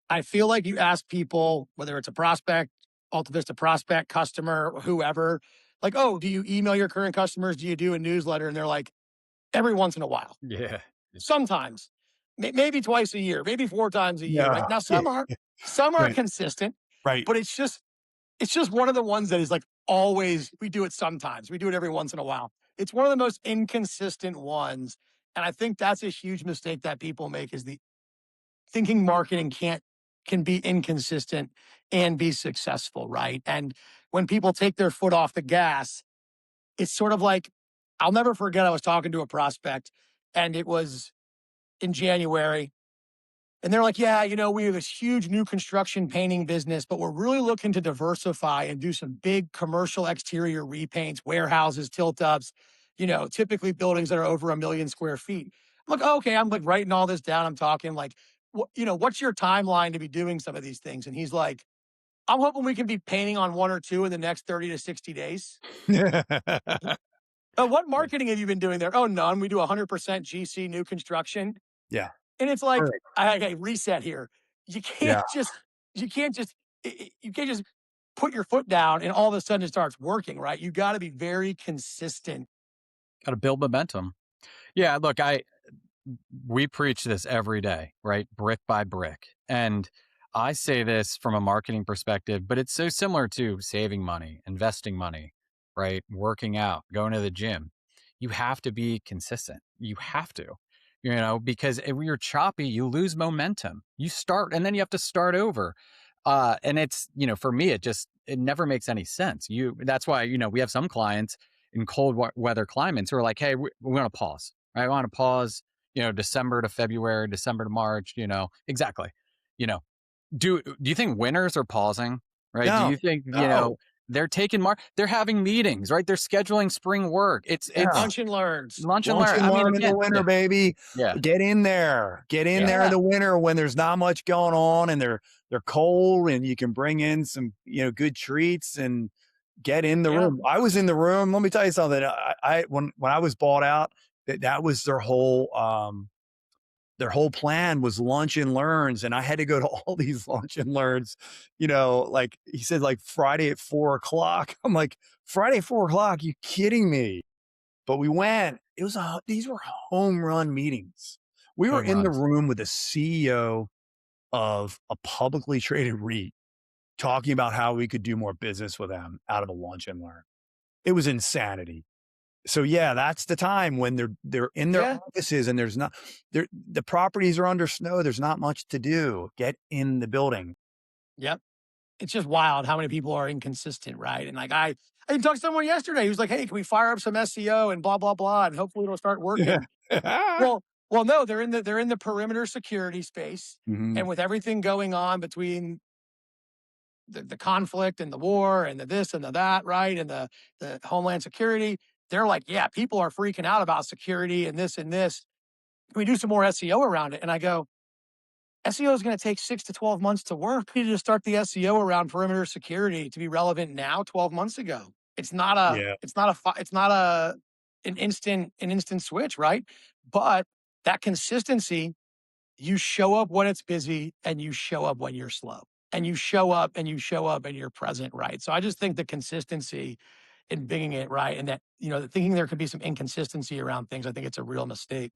I feel like you ask people, whether it's a prospect, AltaVista prospect, customer, whoever, like, oh, do you email your current customers? Do you do a newsletter? And they're like, every once in a while, Yeah. sometimes, maybe twice a year, maybe 4 times a year. Right Yeah. now, Yeah. some are Right. consistent, Right. but it's just one of the ones that is like always, we do it sometimes. We do it every once in a while. It's one of the most inconsistent ones. And I think that's a huge mistake that people make is the thinking marketing can be inconsistent and be successful, right? And when people take their foot off the gas, it's sort of like, I'll never forget, I was talking to a prospect and it was in January. And they're like, yeah, we have this huge new construction painting business, but we're really looking to diversify and do some big commercial exterior repaints, warehouses, tilt ups, typically buildings that are over 1 million square feet. I'm like, oh, okay. I'm like writing all this down. I'm talking like, what's your timeline to be doing some of these things? And he's like, I'm hoping we can be painting on one or two in the next 30 to 60 days. What Yeah. marketing have you been doing there? Oh, none. We do 100% GC new construction. Yeah. And it's like, Perfect. I reset here. You Yeah. can't just, you can't just, you can't just put your foot down and all of a sudden it starts working, right? You got to be very consistent. Got to build momentum. Yeah. Look, we preach this every day, right? Brick by brick. And I say this from a marketing perspective, but it's so similar to saving money, investing money, right? Working out, going to the gym. You have to be consistent. You have to, because if you're choppy, you lose momentum. You start and then you have to start over. And it's, for me, it never makes any sense. That's why, we have some clients in cold weather climates who are like, hey, we want to pause, right? I want to pause, December to February, December to March, exactly. You know, do you think winners are pausing, right? Do No. you think, No. they're having meetings, right? They're scheduling spring work. Yeah. It's Lunch and learns. lunch and Launch learn. and I mean, learn in the again, winter, yeah, baby. yeah, Get in there. Get in yeah, there in Yeah. the winter when there's not much going on and they're cold and you can bring in some, good treats and get in the Yeah. room. I was in the room. Let me tell you something. When I was bought out, that was their whole plan was lunch and learns. And I had to go to all these lunch and learns, like he said, like Friday at 4 o'clock. I'm like, Friday at 4 o'clock? You kidding me? But we went. These were home run meetings. We were home in the runs. room with the CEO of a publicly traded REIT talking about how we could do more business with them out of a lunch and learn. It was insanity. So yeah, that's the time when they're in their Yeah. offices and the properties are under snow. There's not much to do. Get in the building. Yep. It's just wild how many people are inconsistent, right? And like I talked to someone yesterday who's like, hey, can we fire up some SEO and blah, blah, blah, and hopefully it'll start working. Yeah. Well, no, they're in the perimeter security space. Mhm. And with everything going on between the conflict and the war and the this and the that, right? And the homeland security, they're like, yeah, people are freaking out about security and this and this. Can we do some more SEO around it? And I go, SEO is going to take 6 to 12 months to work. We need to start the SEO around perimeter security to be relevant now, 12 months ago. It's not a, Yeah. it's not a, it's not an instant switch, right? But that consistency, you show up when it's busy and you show up when you're slow and you show up and you show up and you're present, right? So I just think the consistency in bigging it right and that, thinking there could be some inconsistency around things, I think it's a real mistake.